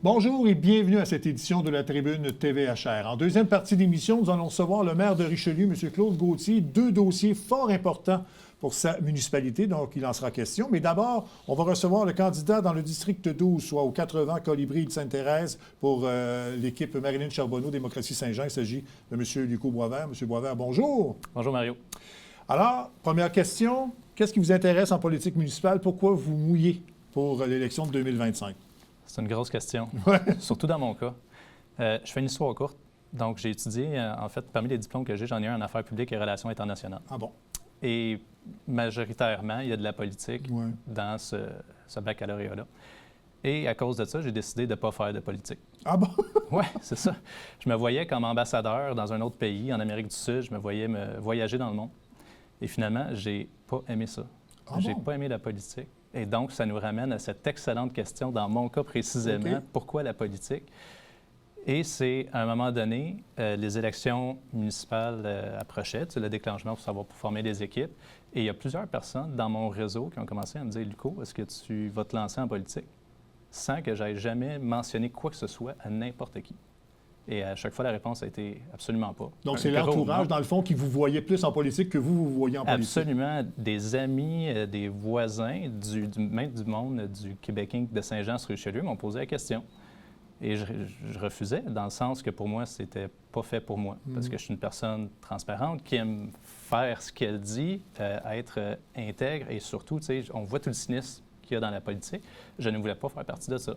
Bonjour et bienvenue à cette édition de la Tribune TVHR. En deuxième partie d'émission, nous allons recevoir le maire de Richelieu, M. Claude Gauthier, deux dossiers fort importants pour sa municipalité, donc il en sera question. Mais d'abord, on va recevoir le candidat dans le district 12, soit au 80 Colibri de Sainte-Thérèse, pour l'équipe Marilyn Charbonneau, Démocratie Saint-Jean. Il s'agit de M. Lucas Boisvert. M. Boisvert, bonjour. Bonjour, Mario. Alors, première question, qu'est-ce qui vous intéresse en politique municipale? Pourquoi vous mouillez pour l'élection de 2025? C'est une grosse question, surtout dans mon cas. Je fais une histoire courte. Donc, j'ai étudié, en fait, parmi les diplômes que j'ai, j'en ai un en affaires publiques et relations internationales. Ah bon? Et majoritairement, il y a de la politique dans ce baccalauréat-là. Et à cause de ça, j'ai décidé de ne pas faire de politique. Ah bon? Oui, c'est ça. Je me voyais comme ambassadeur dans un autre pays, en Amérique du Sud. Je me voyais me voyager dans le monde. Et finalement, j'ai pas aimé ça. J'ai pas aimé la politique. Et donc, ça nous ramène à cette excellente question, dans mon cas précisément, pourquoi la politique? Et c'est, à un moment donné, les élections municipales approchaient, le déclenchement pour former des équipes. Et il y a plusieurs personnes dans mon réseau qui ont commencé à me dire, Lucas, est-ce que tu vas te lancer en politique? Sans que j'aie jamais mentionné quoi que ce soit à n'importe qui. Et à chaque fois, la réponse a été absolument pas. Donc, c'est l'entourage, dans le fond, qui vous voyait plus en politique que vous voyez en politique? Absolument. Des amis, des voisins, même du monde du Québec Inc. de Saint-Jean-sur-Richelieu m'ont posé la question. Et je refusais, dans le sens que pour moi, c'était pas fait pour moi. Parce que je suis une personne transparente qui aime faire ce qu'elle dit, être intègre et surtout, tu sais, on voit tout le cynisme qu'il y a dans la politique. Je ne voulais pas faire partie de ça.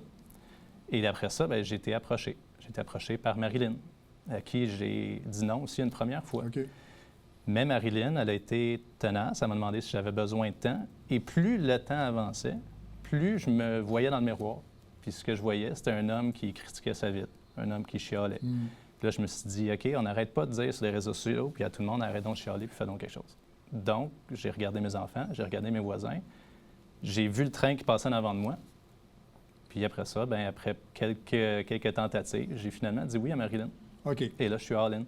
Et après ça, bien, j'ai été approché. J'ai été approché par Marilyn, à qui j'ai dit non aussi une première fois. Mais Marilyn, elle a été tenace. Elle m'a demandé si j'avais besoin de temps. Et plus le temps avançait, plus je me voyais dans le miroir. Puis ce que je voyais, c'était un homme qui critiquait sa vie, un homme qui chialait. Puis là, je me suis dit, OK, on n'arrête pas de dire sur les réseaux sociaux, puis à tout le monde, arrête donc de chialer, puis fais donc quelque chose. Donc, j'ai regardé mes enfants, j'ai regardé mes voisins. J'ai vu le train qui passait en avant de moi. Puis après ça, bien, après quelques tentatives, j'ai finalement dit oui à Marilyn. OK. Et là, je suis all-in.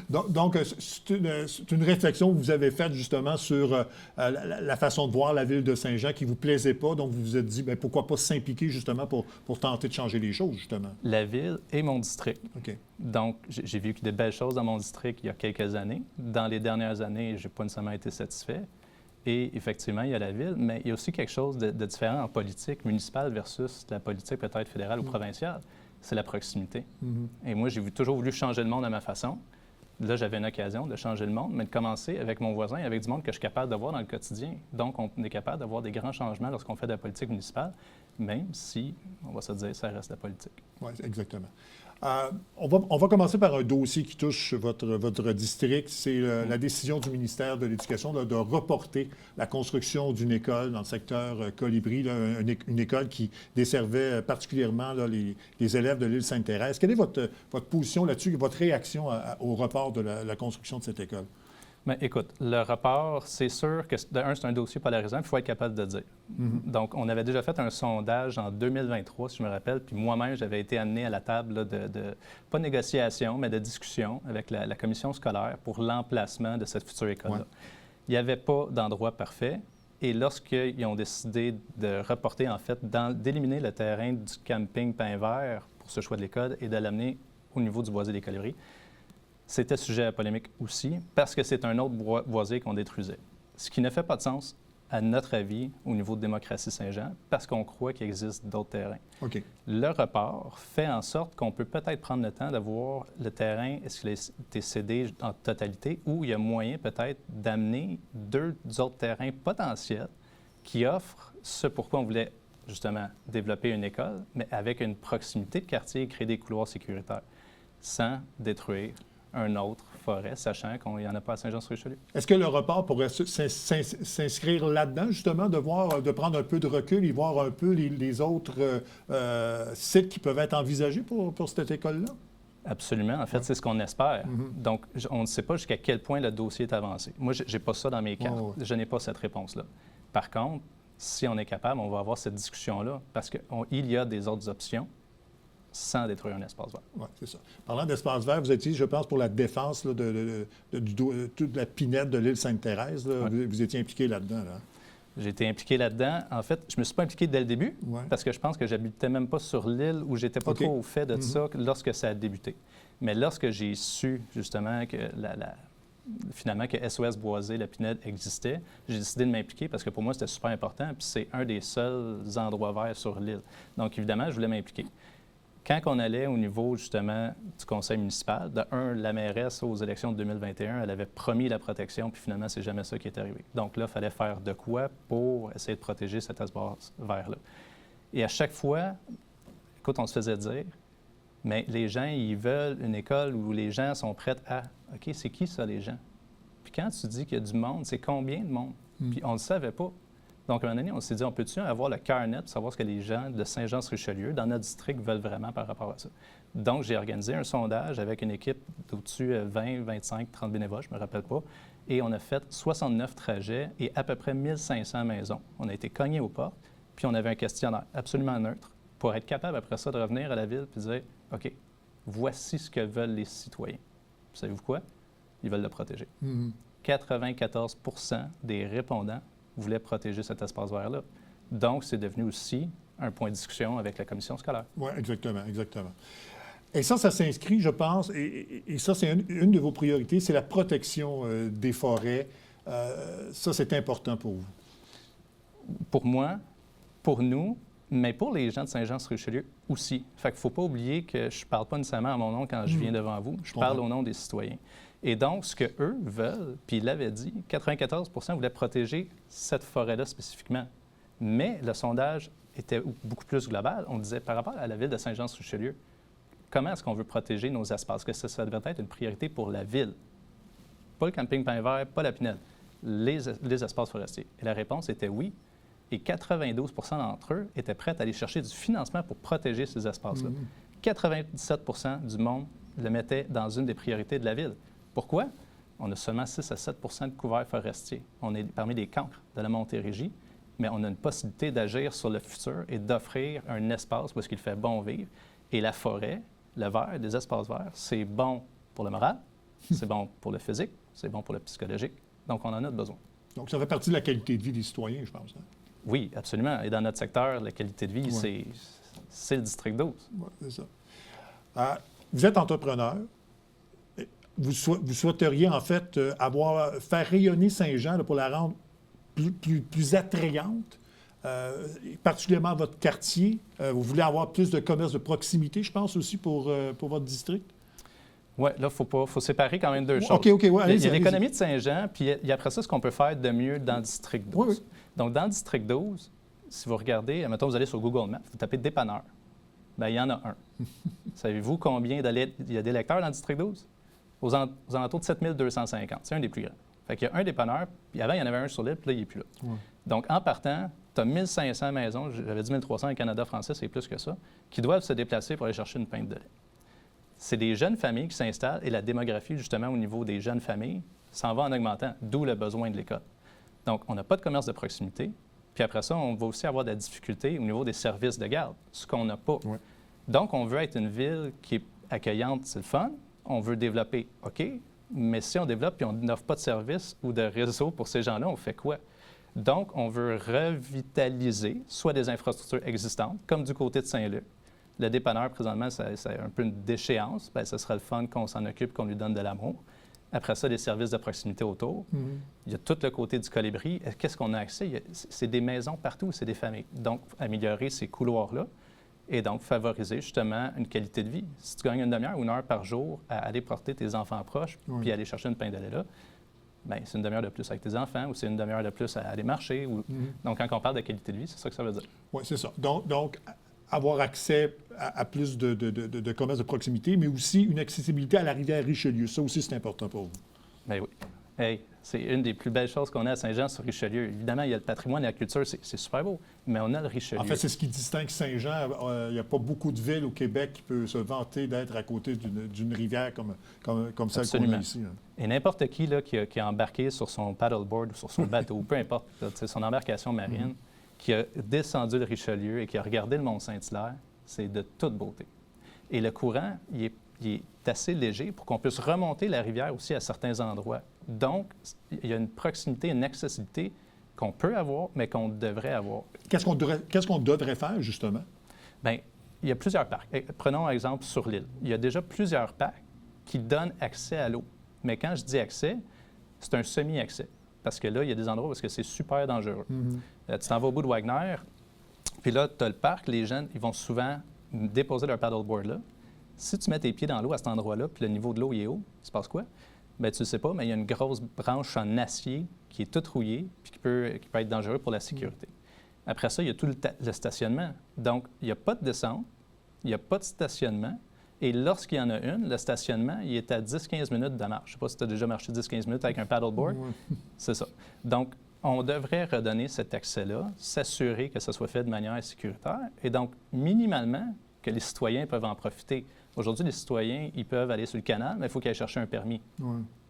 Donc, c'est une réflexion que vous avez faite justement sur la façon de voir la ville de Saint-Jean qui ne vous plaisait pas. Donc, vous vous êtes dit, bien, pourquoi pas s'impliquer justement pour tenter de changer les choses, justement? La ville et mon district. OK. Donc, j'ai vécu de belles choses dans mon district il y a quelques années. Dans les dernières années, je n'ai pas nécessairement été satisfait. Et effectivement, il y a la ville, mais il y a aussi quelque chose de différent en politique municipale versus la politique peut-être fédérale ou provinciale. C'est la proximité. Et moi, j'ai toujours voulu changer le monde à ma façon. Là, j'avais une occasion de changer le monde, mais de commencer avec mon voisin, avec du monde que je suis capable de voir dans le quotidien. Donc, on est capable d'avoir des grands changements lorsqu'on fait de la politique municipale, même si, on va se dire, ça reste la politique. Oui, exactement. On va commencer par un dossier qui touche votre district. C'est la décision du ministère de l'Éducation de reporter la construction d'une école dans le secteur Colibri, là, une école qui desservait particulièrement là, les élèves de l'île Sainte-Thérèse. Quelle est votre position là-dessus, votre réaction au report de la construction de cette école? Bien, écoute, le report, c'est sûr que, d'un, c'est un dossier polarisant, il faut être capable de dire. Donc, on avait déjà fait un sondage en 2023, si je me rappelle, puis moi-même, j'avais été amené à la table là, pas de négociation, mais de discussion avec la commission scolaire pour l'emplacement de cette future école-là. Il n'y avait pas d'endroit parfait. Et lorsqu'ils ont décidé de reporter, en fait, d'éliminer le terrain du camping Pin-Vert pour ce choix de l'école et de l'amener au niveau du boisé des Colibri, c'était sujet à polémique aussi, parce que c'est un autre boisé qu'on détruisait. Ce qui ne fait pas de sens, à notre avis, au niveau de Démocratie Saint-Jean, parce qu'on croit qu'il existe d'autres terrains. Le report fait en sorte qu'on peut peut-être prendre le temps de voir le terrain, est-ce qu'il a été cédé en totalité, ou il y a moyen peut-être d'amener deux autres terrains potentiels qui offrent ce pourquoi on voulait justement développer une école, mais avec une proximité de quartier et créer des couloirs sécuritaires, sans détruire un autre forêt, sachant qu'il n'y en a pas à Saint-Jean-sur-Richelieu. Est-ce que le report pourrait s'inscrire là-dedans, justement, de prendre un peu de recul et voir un peu les autres sites qui peuvent être envisagés pour cette école-là? Absolument. En fait, c'est ce qu'on espère. Donc, on ne sait pas jusqu'à quel point le dossier est avancé. Moi, je n'ai pas ça dans mes cartes. Je n'ai pas cette réponse-là. Par contre, si on est capable, on va avoir cette discussion-là, parce qu'il y a des autres options sans détruire un espace vert. Oui, c'est ça. Parlant d'espace vert, vous étiez, je pense, pour la défense là, toute la pinette de l'île Sainte-Thérèse. Vous étiez impliqué là-dedans. Là. J'ai été impliqué là-dedans. En fait, je ne me suis pas impliqué dès le début Ouais. parce que je pense que j'habitais même pas sur l'île où j'étais pas OK. trop au fait de ça lorsque ça a débuté. Mais lorsque j'ai su justement que finalement que SOS Boisé, la Pinède existait, j'ai décidé de m'impliquer parce que pour moi, c'était super important. Puis c'est un des seuls endroits verts sur l'île. Donc évidemment, je voulais m'impliquer. Quand on allait au niveau, justement, du conseil municipal, la mairesse, aux élections de 2021, elle avait promis la protection, puis finalement, c'est jamais ça qui est arrivé. Donc là, il fallait faire de quoi pour essayer de protéger cet espace vert-là. Et à chaque fois, écoute, on se faisait dire, mais les gens, ils veulent une école où les gens sont prêts à... OK, c'est qui ça, les gens? Puis quand tu dis qu'il y a du monde, c'est combien de monde? Puis on ne le savait pas. Donc, à un moment donné, on s'est dit, on peut-tu avoir le cœur net pour savoir ce que les gens de Saint-Jean-sur-Richelieu, dans notre district, veulent vraiment par rapport à ça? Donc, j'ai organisé un sondage avec une équipe d'au-dessus 20, 25, 30 bénévoles, je ne me rappelle pas, et on a fait 69 trajets et à peu près 1500 maisons. On a été cognés aux portes, puis on avait un questionnaire absolument neutre pour être capable, après ça, de revenir à la ville et dire, OK, voici ce que veulent les citoyens. Puis, savez-vous quoi? Ils veulent le protéger. 94 des répondants voulaient protéger cet espace vert-là. Donc, c'est devenu aussi un point de discussion avec la commission scolaire. Oui, exactement, exactement. Et ça s'inscrit, je pense, et ça, c'est une de vos priorités, c'est la protection des forêts. Ça, c'est important pour vous. Pour moi, pour nous, mais pour les gens de Saint-Jean-sur-Richelieu aussi. Fait qu'il ne faut pas oublier que je ne parle pas nécessairement à mon nom quand je viens devant vous. Je parle au nom des citoyens. Et donc, ce qu'eux veulent, puis ils l'avaient dit, 94 voulaient protéger cette forêt-là spécifiquement. Mais le sondage était beaucoup plus global. On disait, par rapport à la ville de Saint-Jean-sur-Richelieu, comment est-ce qu'on veut protéger nos espaces? Que ça devrait être une priorité pour la ville. Pas le camping Pin Vert, pas la Pinède, les espaces forestiers. Et la réponse était oui. Et 92 d'entre eux étaient prêts à aller chercher du financement pour protéger ces espaces-là. 97 du monde le mettait dans une des priorités de la ville. Pourquoi? On a seulement 6 à 7 de couverts forestiers. On est parmi les cancres de la Montérégie, mais on a une possibilité d'agir sur le futur et d'offrir un espace où est-ce qu'il fait bon vivre. Et la forêt, le vert, des espaces verts, c'est bon pour le moral, c'est bon pour le physique, c'est bon pour le psychologique. Donc, on en a besoin. Donc, ça fait partie de la qualité de vie des citoyens, je pense. Hein? Oui, absolument. Et dans notre secteur, la qualité de vie, c'est le district 12. Oui, c'est ça. Vous êtes entrepreneur. Vous souhaiteriez, en fait, faire rayonner Saint-Jean là, pour la rendre plus attrayante, particulièrement votre quartier. Vous voulez avoir plus de commerce de proximité, je pense, aussi pour votre district? Oui, là, il faut séparer quand même deux choses. OK, ouais, il y a l'économie de Saint-Jean, puis il y a après ça ce qu'on peut faire de mieux dans le district 12. Oui. Donc, dans le district 12, si vous regardez, mettons, vous allez sur Google Maps, vous tapez dépanneur, bien, il y en a un. Savez-vous combien il y a d'électeurs dans le district 12? Aux alentours de 7250. C'est un des plus grands. Fait qu'il y a un dépanneur, puis avant, il y en avait un sur l'île, puis là, il n'est plus là. Ouais. Donc, en partant, tu as 1500 maisons, j'avais dit 1300 au Canada français, c'est plus que ça, qui doivent se déplacer pour aller chercher une pinte de lait. C'est des jeunes familles qui s'installent et la démographie, justement, au niveau des jeunes familles, s'en va en augmentant, d'où le besoin de l'école. Donc, on n'a pas de commerce de proximité. Puis après ça, on va aussi avoir de la difficulté au niveau des services de garde, ce qu'on n'a pas. Ouais. Donc, on veut être une ville qui est accueillante, c'est le fun. On veut développer, OK, mais si on développe et on n'offre pas de service ou de réseau pour ces gens-là, on fait quoi? Donc, on veut revitaliser soit des infrastructures existantes, comme du côté de Saint-Luc. Le dépanneur, présentement, c'est un peu une déchéance. Bien, ce serait le fun qu'on s'en occupe, qu'on lui donne de l'amour. Après ça, des services de proximité autour. Il y a tout le côté du colibri. Qu'est-ce qu'on a accès? C'est des maisons partout, c'est des familles. Donc, améliorer ces couloirs-là et donc favoriser justement une qualité de vie. Si tu gagnes une demi-heure ou une heure par jour à aller porter tes enfants proches puis aller chercher une pinte de lait là, bien, c'est une demi-heure de plus avec tes enfants ou c'est une demi-heure de plus à aller marcher. Donc, quand on parle de qualité de vie, c'est ça que ça veut dire. Oui, c'est ça. Donc avoir accès à plus de commerce de proximité, mais aussi une accessibilité à la rivière Richelieu. Ça aussi, c'est important pour vous. Bien oui. Hey, c'est une des plus belles choses qu'on a à Saint-Jean-sur-Richelieu. Évidemment, il y a le patrimoine et la culture, c'est super beau, mais on a le Richelieu. En fait, c'est ce qui distingue Saint-Jean. Il n'y a pas beaucoup de villes au Québec qui peuvent se vanter d'être à côté d'une rivière comme celle qu'on a ici. Hein. Et n'importe qui là, qui a embarqué sur son paddleboard ou sur son bateau, peu importe, son embarcation marine, qui a descendu le Richelieu et qui a regardé le Mont-Saint-Hilaire, c'est de toute beauté. Et le courant, il est assez léger pour qu'on puisse remonter la rivière aussi à certains endroits. Donc, il y a une proximité, une accessibilité qu'on peut avoir, mais qu'on devrait avoir. Qu'est-ce qu'on devrait faire, justement? Bien, il y a plusieurs parcs. Prenons un exemple sur l'île. Il y a déjà plusieurs parcs qui donnent accès à l'eau. Mais quand je dis accès, c'est un semi-accès. Parce que là, il y a des endroits où c'est super dangereux. Tu t'en vas au bout de Wagner, puis là, tu as le parc, les gens, ils vont souvent déposer leur paddleboard là. Si tu mets tes pieds dans l'eau à cet endroit-là, puis le niveau de l'eau il est haut, il se passe quoi? Bien, tu ne sais pas, mais il y a une grosse branche en acier qui est toute rouillée, puis qui peut être dangereux pour la sécurité. Après ça, il y a tout le stationnement. Donc, il n'y a pas de descente, il n'y a pas de stationnement. Et lorsqu'il y en a une, le stationnement, il est à 10-15 minutes de marche. Je ne sais pas si tu as déjà marché 10-15 minutes avec un paddleboard. C'est ça. Donc, on devrait redonner cet accès-là, s'assurer que ça soit fait de manière sécuritaire et donc, minimalement, que les citoyens peuvent en profiter. Aujourd'hui, les citoyens, ils peuvent aller sur le canal, mais il faut qu'ils aillent chercher un permis.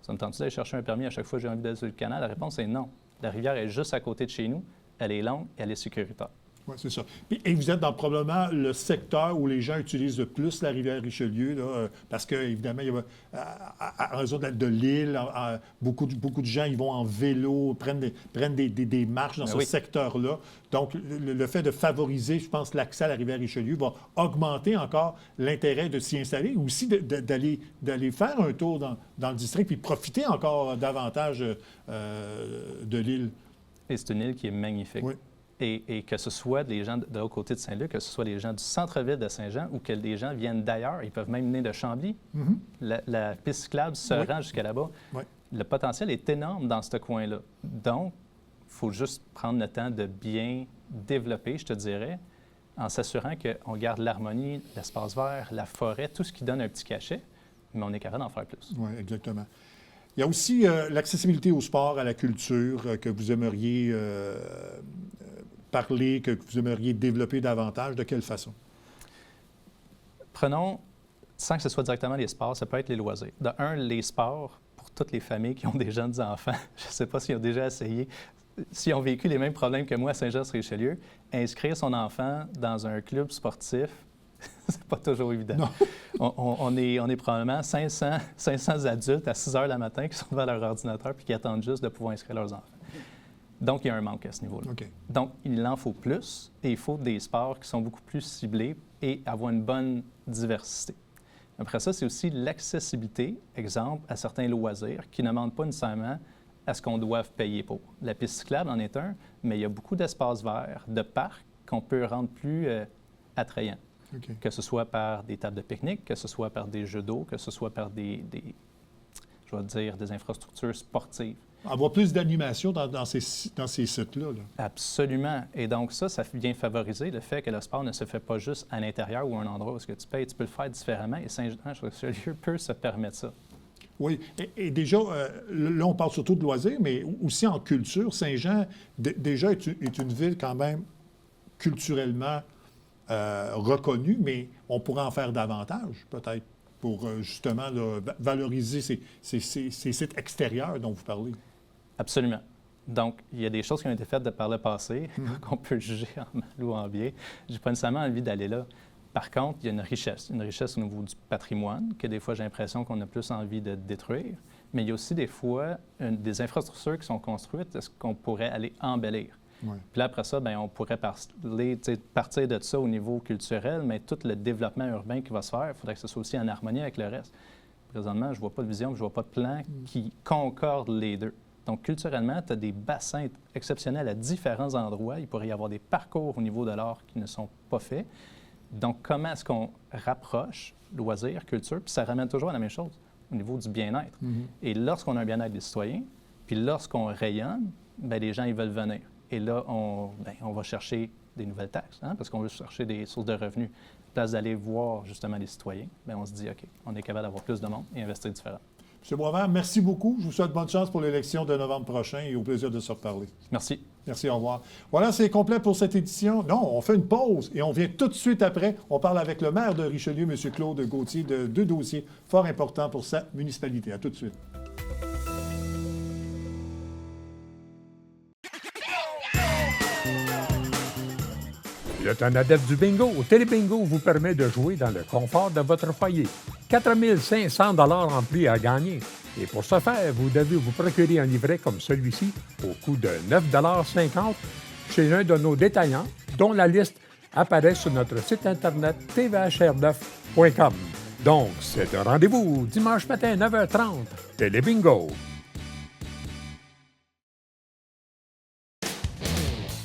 Ça me tente-tu d'aller chercher un permis à chaque fois que j'ai envie d'aller sur le canal? La réponse est non. La rivière est juste à côté de chez nous. Elle est longue et elle est sécuritaire. Oui, c'est ça. Et vous êtes dans probablement le secteur où les gens utilisent le plus la rivière Richelieu, là, parce qu'évidemment, à raison de l'île, beaucoup de gens ils vont en vélo, prennent des marches dans ce secteur-là. Donc, le fait de favoriser, je pense, l'accès à la rivière Richelieu va augmenter encore l'intérêt de s'y installer, aussi d'aller faire un tour dans le district puis profiter encore davantage de l'île. Et c'est une île qui est magnifique. Oui. Et que ce soit des gens de l'autre côté de Saint-Luc, que ce soit les gens du centre-ville de Saint-Jean ou que des gens viennent d'ailleurs, ils peuvent même venir de Chambly. La piste cyclable se rend jusqu'à là-bas. Le potentiel est énorme dans ce coin-là. Donc, il faut juste prendre le temps de bien développer, je te dirais, en s'assurant qu'on garde l'harmonie, l'espace vert, la forêt, tout ce qui donne un petit cachet, mais on est capable d'en faire plus. Oui, exactement. Il y a aussi l'accessibilité au sport, à la culture, que vous aimeriez parler, que vous aimeriez développer davantage. De quelle façon? Prenons, sans que ce soit directement les sports, ça peut être les loisirs. De un, les sports, pour toutes les familles qui ont des jeunes enfants, je ne sais pas s'ils ont déjà essayé, s'ils ont vécu les mêmes problèmes que moi à Saint-Jean-sur-Richelieu, inscrire son enfant dans un club sportif, c'est pas toujours évident. On est probablement 500 adultes à 6 heures le matin qui sont devant leur ordinateur puis qui attendent juste de pouvoir inscrire leurs enfants. Donc, il y a un manque à ce niveau-là. Donc, il en faut plus et il faut des sports qui sont beaucoup plus ciblés et avoir une bonne diversité. Après ça, c'est aussi l'accessibilité, exemple, à certains loisirs qui ne demandent pas nécessairement à ce qu'on doive payer pour. La piste cyclable en est un, mais il y a beaucoup d'espaces verts, de parcs qu'on peut rendre plus attrayants. Que ce soit par des tables de pique-nique, que ce soit par des jeux d'eau, que ce soit par des infrastructures sportives. Avoir plus d'animation dans ces sites-là. Là. Absolument. Et donc ça vient favoriser le fait que le sport ne se fait pas juste à l'intérieur ou à un endroit où tu payes. Tu peux le faire différemment et Saint-Jean-sur-Richelieu peut se permettre ça. Oui. Et déjà, là, on parle surtout de loisirs, mais aussi en culture. Saint-Jean, déjà, est une ville quand même culturellement reconnue, mais on pourrait en faire davantage, peut-être, pour justement là, valoriser ces sites extérieurs dont vous parlez. Absolument. Donc, il y a des choses qui ont été faites par le passé qu'on peut juger en mal ou en bien. Je n'ai pas nécessairement envie d'aller là. Par contre, il y a une richesse au niveau du patrimoine, que des fois, j'ai l'impression qu'on a plus envie de détruire. Mais il y a aussi des fois des infrastructures qui sont construites, est-ce qu'on pourrait aller embellir? Puis là, après ça, bien, on pourrait partir de ça au niveau culturel, mais tout le développement urbain qui va se faire, il faudrait que ce soit aussi en harmonie avec le reste. Présentement, je ne vois pas de vision, je ne vois pas de plan qui concorde les deux. Donc, culturellement, tu as des bassins exceptionnels à différents endroits. Il pourrait y avoir des parcours au niveau de l'art qui ne sont pas faits. Donc, comment est-ce qu'on rapproche loisirs, culture, puis ça ramène toujours à la même chose, au niveau du bien-être. Et lorsqu'on a un bien-être des citoyens, puis lorsqu'on rayonne, bien, les gens, ils veulent venir. Et là, on va chercher des nouvelles taxes, parce qu'on veut chercher des sources de revenus. À la place d'aller voir justement les citoyens, bien, on se dit, OK, on est capable d'avoir plus de monde et investir différemment. M. Boisvert, merci beaucoup. Je vous souhaite bonne chance pour l'élection de novembre prochain et au plaisir de se reparler. Merci. Merci, au revoir. Voilà, c'est complet pour cette édition. Non, on fait une pause et on vient tout de suite après. On parle avec le maire de Richelieu, M. Claude Gauthier, de 2 dossiers fort importants pour sa municipalité. À tout de suite. Le temps adepte du bingo, Télébingo vous permet de jouer dans le confort de votre foyer. 4 500 $ en prix à gagner. Et pour ce faire, vous devez vous procurer un livret comme celui-ci au coût de 9,50 $ chez l'un de nos détaillants, dont la liste apparaît sur notre site Internet tvhr9.com. Donc, c'est un rendez-vous dimanche matin 9h30, Télébingo.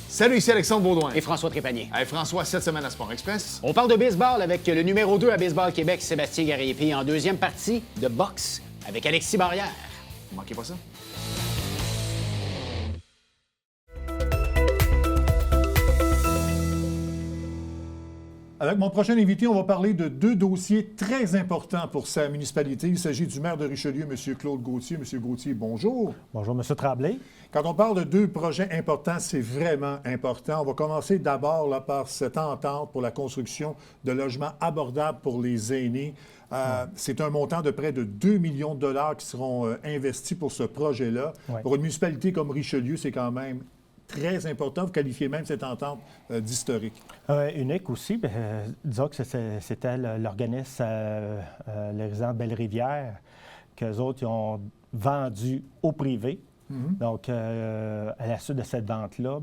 Salut, ici Alexandre Baudouin. Et François Trépanier. Hey, François, cette semaine à Sport Express. On parle de baseball avec le numéro 2 à Baseball Québec, Sébastien Garrier. Puis en deuxième partie, de boxe avec Alexis Barrière. Ne manquez pas ça. Avec mon prochain invité, on va parler de deux dossiers très importants pour sa municipalité. Il s'agit du maire de Richelieu, M. Claude Gauthier. M. Gauthier, bonjour. Bonjour, M. Tremblay. Quand on parle de deux projets importants, c'est vraiment important. On va commencer d'abord là, par cette entente pour la construction de logements abordables pour les aînés. C'est un montant de près de 2 millions de dollars qui seront investis pour ce projet-là. Ouais. Pour une municipalité comme Richelieu, c'est quand même très important. Vous qualifiez même cette entente d'historique. Unique aussi. Disons que c'était l'organisme, le résident de Belle-Rivière, qu'eux autres ils ont vendu au privé. Donc, à la suite de cette vente-là,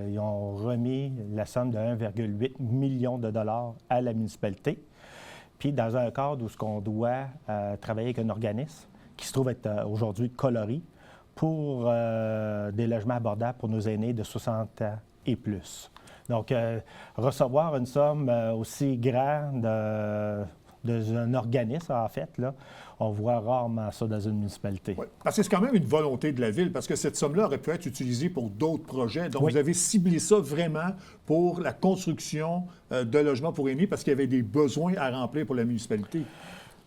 ils ont remis la somme de 1,8 million de dollars à la municipalité. Puis, dans un cadre où ce qu'on doit travailler avec un organisme qui se trouve être aujourd'hui Coloris pour des logements abordables pour nos aînés de 60 ans et plus. Donc, recevoir une somme aussi grande d'un organisme, en fait, là, on voit rarement ça dans une municipalité. Oui, parce que c'est quand même une volonté de la Ville, parce que cette somme-là aurait pu être utilisée pour d'autres projets. Donc, Oui. Vous avez ciblé ça vraiment pour la construction de logements pour aînés, parce qu'il y avait des besoins à remplir pour la municipalité.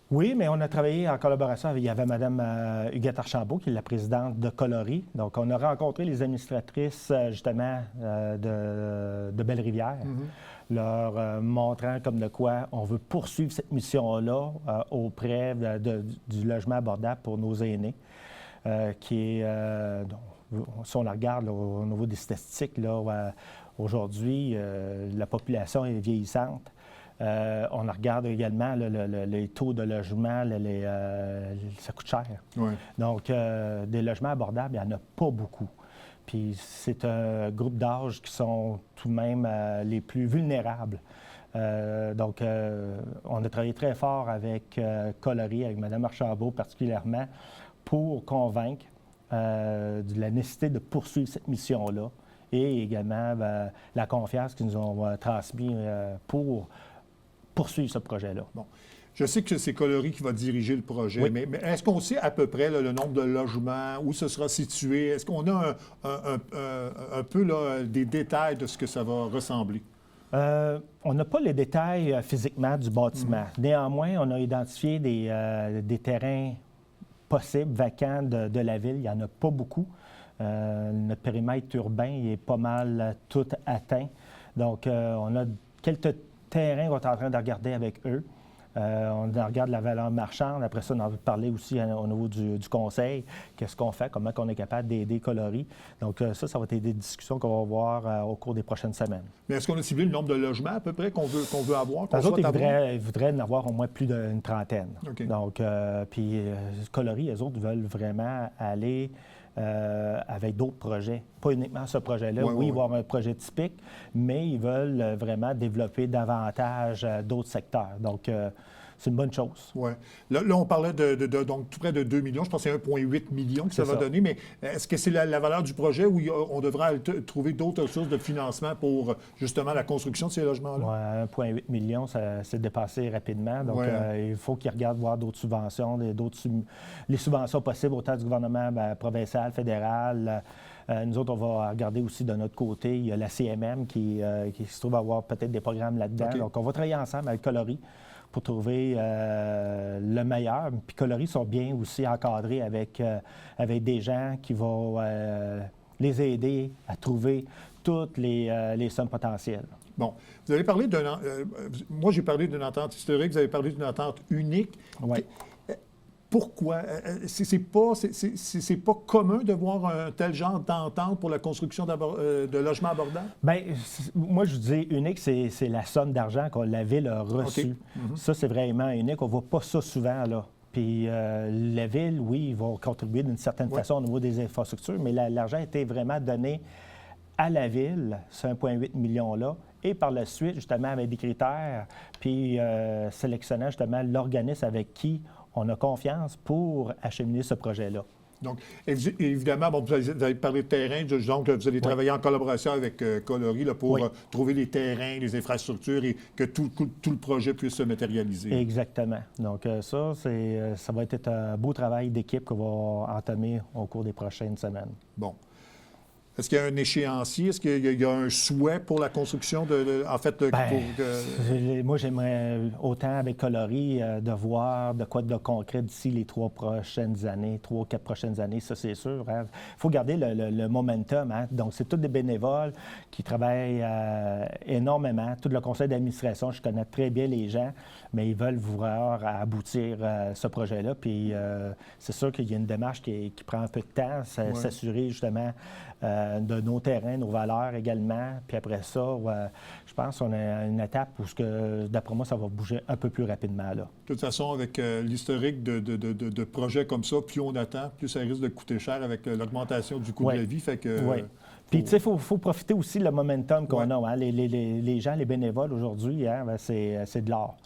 Oui, mais on a travaillé en collaboration avec, il y avait Mme Huguette Archambault, qui est la présidente de Coloris. Donc, on a rencontré les administratrices, justement, de Belle-Rivière, leur montrant comme de quoi on veut poursuivre cette mission-là auprès du logement abordable pour nos aînés, qui est, si on la regarde là, au niveau des statistiques, là, aujourd'hui, la population est vieillissante. On regarde également les taux de logement, ça coûte cher. Oui. Donc, des logements abordables, il n'y en a pas beaucoup. Puis c'est un groupe d'âge qui sont tout de même les plus vulnérables. Donc, on a travaillé très fort avec Coloris, avec Mme Archambault particulièrement, pour convaincre de la nécessité de poursuivre cette mission-là et également la confiance qu'ils nous ont transmise pour poursuivre ce projet-là. Bon. Je sais que c'est Coloris qui va diriger le projet, Oui. mais est-ce qu'on sait à peu près là, le nombre de logements, où ce sera situé? Est-ce qu'on a un peu là, des détails de ce que ça va ressembler? On n'a pas les détails physiquement du bâtiment. Néanmoins, on a identifié des terrains possibles, vacants de la ville. Il n'y en a pas beaucoup. Notre périmètre urbain il est pas mal tout atteint. Donc, on a quelques terrains qu'on est en train de regarder avec eux. On regarde la valeur marchande. Après ça, on en veut parler aussi au niveau du conseil. Qu'est-ce qu'on fait? Comment on est capable d'aider Coloris? Donc, ça va être des discussions qu'on va voir au cours des prochaines semaines. Mais est-ce qu'on a ciblé le nombre de logements à peu près qu'on veut avoir? Les autres, ils voudraient en avoir au moins plus d'une trentaine. OK. Donc, puis Coloris, eux autres, veulent vraiment aller avec d'autres projets. Pas uniquement ce projet-là. Ouais, oui, ouais, ils vont avoir un projet typique, mais ils veulent vraiment développer davantage d'autres secteurs. Donc, c'est une bonne chose. Oui. Là, on parlait donc tout près de 2 millions. Je pense que c'est 1,8 million que ça C'est va ça. donner. Mais est-ce que c'est la valeur du projet ou on devra trouver d'autres sources de financement pour justement la construction de ces logements-là? Ouais, 1,8 million, ça s'est dépassé rapidement. Donc, Ouais. il faut qu'ils regardent voir d'autres subventions, les subventions possibles autant du gouvernement provincial, fédéral. Nous autres, on va regarder aussi de notre côté. Il y a la CMM qui se trouve avoir peut-être des programmes là-dedans. OK. Donc, on va travailler ensemble avec Coloris pour trouver le meilleur. Puis Coloris sont bien aussi encadrés avec des gens qui vont les aider à trouver toutes les sommes potentielles. Bon. Vous avez parlé moi, j'ai parlé d'une entente historique. Vous avez parlé d'une entente unique. Oui. Pourquoi? C'est pas commun de voir un tel genre d'entente pour la construction de logements abordables? Bien, moi, je dis unique, c'est la somme d'argent que la Ville a reçue. OK. Ça, c'est vraiment unique. On ne voit pas ça souvent, là. Puis la Ville, oui, ils vont contribuer d'une certaine façon au niveau des infrastructures, mais l'argent a été vraiment donné à la Ville, ce 1,8 million-là, et par la suite, justement, avec des critères, puis sélectionnant justement l'organisme avec qui on a confiance pour acheminer ce projet-là. Donc, évidemment, bon, vous avez parlé de terrain, donc vous allez travailler en collaboration avec Coloris là, pour trouver les terrains, les infrastructures et que tout le projet puisse se matérialiser. Exactement. Donc, ça va être un beau travail d'équipe qu'on va entamer au cours des prochaines semaines. Bon. Est-ce qu'il y a un échéancier? Est-ce qu'il y a un souhait pour la construction Moi, j'aimerais autant avec Coloris de voir de quoi de concret d'ici les 3 ou 4 prochaines années, ça c'est sûr. Il faut garder le momentum. Hein? Donc, c'est tous des bénévoles qui travaillent énormément. Tout le conseil d'administration, je connais très bien les gens, mais ils veulent voir aboutir ce projet-là. Puis, c'est sûr qu'il y a une démarche qui prend un peu de temps, s'assurer justement de nos terrains, nos valeurs également. Puis après ça, je pense qu'on a une étape où, d'après moi, ça va bouger un peu plus rapidement. Là. De toute façon, avec l'historique de projets comme ça, plus on attend, plus ça risque de coûter cher avec l'augmentation du coût de la vie. Fait que, Puis, tu sais, il faut profiter aussi le momentum qu'on a. Hein? Les gens, les bénévoles aujourd'hui, hein, c'est de l'or.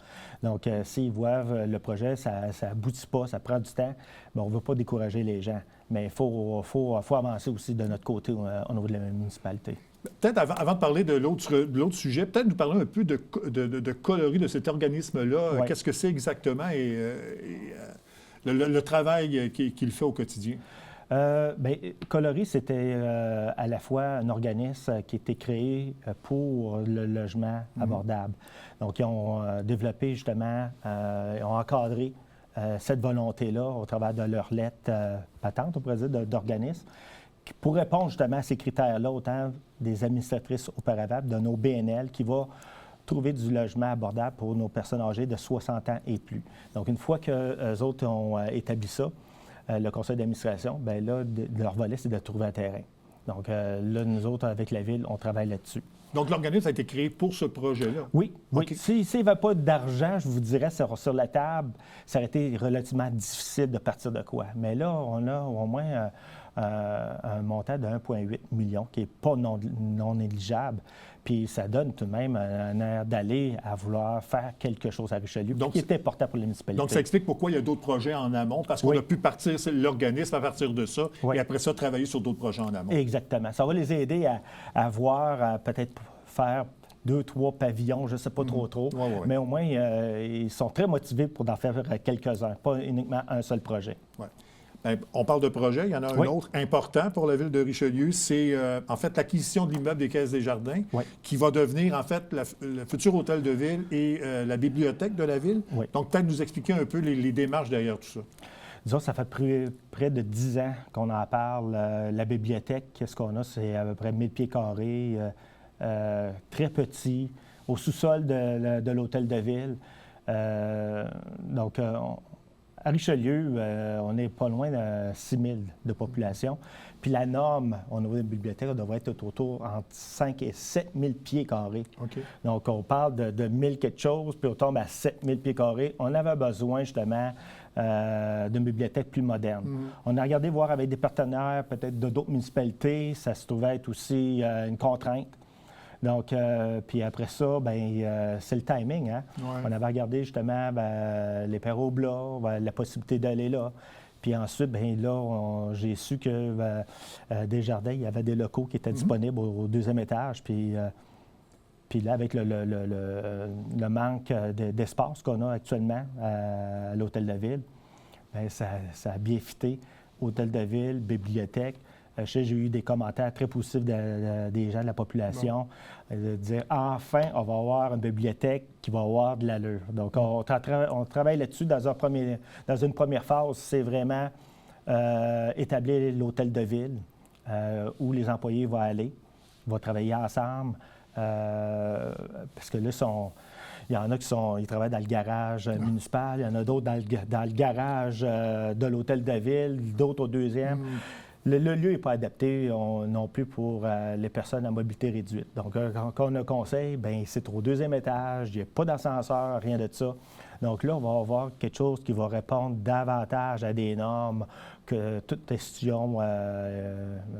Donc, s'ils voient le projet, ça n'aboutit pas, ça prend du temps, bien, on ne veut pas décourager les gens. Mais il faut avancer aussi de notre côté au niveau de la municipalité. Peut-être avant de parler de l'autre sujet, peut-être nous parler un peu de Coloris, de cet organisme-là. Ouais. Qu'est-ce que c'est exactement et le travail qu'il fait au quotidien? Coloris, c'était à la fois un organisme qui a été créé pour le logement abordable. Donc, ils ont développé justement, ils ont encadré cette volonté-là au travers de leur lettre patente, on pourrait dire, d'organisme, pour répondre justement à ces critères-là, autant des administratrices auparavant, de nos BNL, qui va trouver du logement abordable pour nos personnes âgées de 60 ans et plus. Donc, une fois qu'eux autres ont établi ça, le conseil d'administration, bien là, leur volet, c'est de trouver un terrain. Donc, là, nous autres, avec la Ville, on travaille là-dessus. Donc, l'organisme a été créé pour ce projet-là? Oui. Okay. S'il n'y avait pas d'argent, je vous dirais, sur la table, ça aurait été relativement difficile de partir de quoi. Mais là, on a au moins un montant de 1,8 million qui n'est pas non négligeable. Puis ça donne tout de même un air d'aller à vouloir faire quelque chose à Richelieu, qui est important pour la municipalité. Donc, ça explique pourquoi il y a d'autres projets en amont, parce qu'on a pu partir l'organisme à partir de ça, et après ça, travailler sur d'autres projets en amont. Exactement. Ça va les aider à voir, peut-être faire 2, 3 pavillons, je ne sais pas trop. Mais au moins, ils sont très motivés pour en faire quelques-uns, pas uniquement un seul projet. Ouais. Bien, on parle de projet. Il y en a un autre important pour la ville de Richelieu. C'est en fait l'acquisition de l'immeuble des Caisses des Jardins qui va devenir en fait le futur hôtel de ville et la bibliothèque de la ville. Oui. Donc, peut-être nous expliquer un peu les démarches derrière tout ça. Disons, ça fait près de 10 ans qu'on en parle. La bibliothèque, qu'est-ce qu'on a? C'est à peu près 1000 pieds carrés, très petit, au sous-sol de l'hôtel de ville. Donc, à Richelieu, on n'est pas loin de 6 000 de population. Puis la norme au niveau des bibliothèques, on devrait être autour entre 5 et 7 000 pieds carrés. Okay. Donc, on parle de 1000 quelque chose, puis on tombe à 7 000 pieds carrés. On avait besoin, justement, d'une bibliothèque plus moderne. On a regardé voir avec des partenaires, peut-être de d'autres municipalités. Ça se trouvait être aussi une contrainte. Donc, puis après ça, c'est le timing. Hein? Ouais. On avait regardé justement les Perrault Blas, la possibilité d'aller là. Puis ensuite, là, j'ai su que Desjardins, il y avait des locaux qui étaient disponibles au 2e étage. Puis là, avec le manque d'espace qu'on a actuellement à l'Hôtel de Ville, ça a bien fité. Hôtel de Ville, bibliothèque. J'ai eu des commentaires très positifs des gens de la population, de dire enfin, on va avoir une bibliothèque qui va avoir de l'allure. Donc, on travaille là-dessus dans une première phase. C'est vraiment établir l'hôtel de ville où les employés vont aller, vont travailler ensemble. Parce que là, il y en a ils travaillent dans le garage municipal, il y en a d'autres dans le garage de l'hôtel de ville, d'autres au 2e. Le lieu n'est pas adapté non plus pour les personnes à mobilité réduite. Donc, quand on a conseil, bien, c'est au deuxième étage, il n'y a pas d'ascenseur, rien de ça. Donc là, on va avoir quelque chose qui va répondre davantage à des normes que toute institution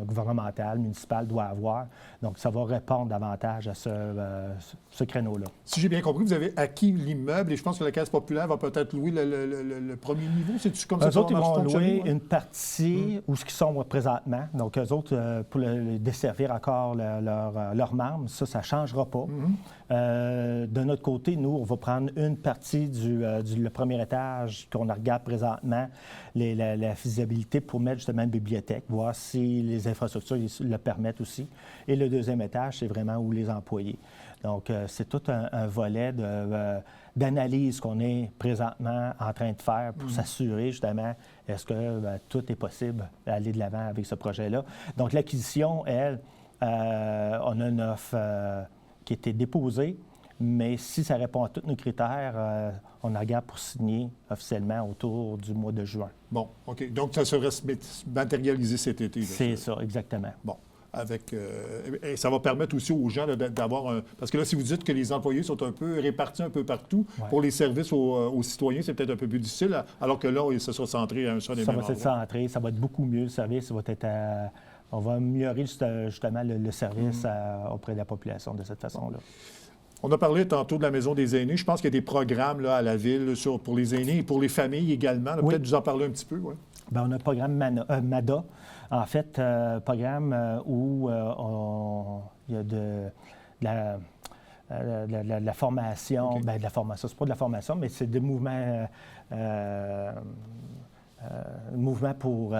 gouvernementale, municipale doit avoir. Donc, ça va répondre davantage à ce créneau-là. Si j'ai bien compris, vous avez acquis l'immeuble et je pense que la Caisse populaire va peut-être louer le premier niveau. C'est-tu comme ça que Eux ça autres, va ils vont fonctionner, louer ouais? une partie où ce qu'ils sont présentement. Donc, eux autres, pour desservir encore leurs membres, ça ne changera pas. De notre côté, nous, on va prendre une partie le premier étage qu'on regarde présentement, la faisabilité pour mettre justement une bibliothèque, voir si les infrastructures le permettent aussi. Et le deuxième étage, c'est vraiment où les employés. Donc, c'est tout un volet d'analyse qu'on est présentement en train de faire pour s'assurer justement est-ce que tout est possible d'aller de l'avant avec ce projet-là. Donc, l'acquisition, elle, on a une offre qui a été déposée, mais si ça répond à tous nos critères, on regarde pour signer officiellement autour du mois de juin. Bon, OK. Donc, ça serait se matérialiser cet été. Là, C'est ça, exactement. Bon. Et ça va permettre aussi aux gens d'avoir un... Parce que là, si vous dites que les employés sont un peu répartis un peu partout, pour les services aux citoyens, c'est peut-être un peu plus difficile, alors que là, ça sera centré à un seul et Ça même va être centré, ça va être beaucoup mieux, le service. Ça va être on va améliorer justement le service auprès de la population de cette façon-là. On a parlé tantôt de la Maison des aînés. Je pense qu'il y a des programmes là, à la Ville pour les aînés et pour les familles également. Oui. Peut-être vous en parler un petit peu, oui. Bien, on a le programme MADA. En fait, programme où il y a de la formation. OK. Bien, de la formation. C'est pas de la formation, mais c'est des mouvements pour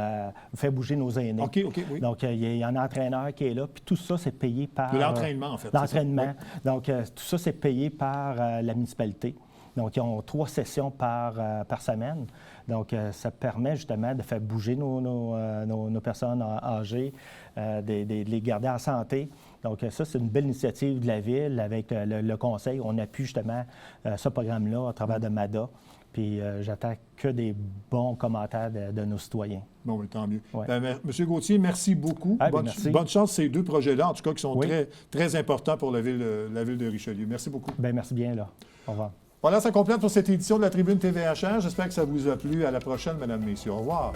faire bouger nos aînés. OK, oui. Donc, il y a un entraîneur qui est là, puis tout ça, c'est payé par... De l'entraînement, en fait. L'entraînement. C'est ça? Donc, tout ça, c'est payé par la municipalité. Donc, ils ont 3 sessions par semaine. Donc, ça permet justement de faire bouger nos personnes âgées, de les garder en santé. Donc, ça, c'est une belle initiative de la Ville avec le Conseil. On appuie justement ce programme-là à travers de MADA. Puis, j'attends que des bons commentaires de nos citoyens. Bon, mais tant mieux. Ouais. Monsieur Gauthier, merci beaucoup. Merci. Bonne chance ces 2 projets-là, en tout cas, qui sont Oui. très, très importants pour la ville de Richelieu. Merci beaucoup. Bien, merci bien, là. Au revoir. Voilà, ça complète pour cette édition de la Tribune TVHR. J'espère que ça vous a plu. À la prochaine, mesdames, messieurs. Au revoir.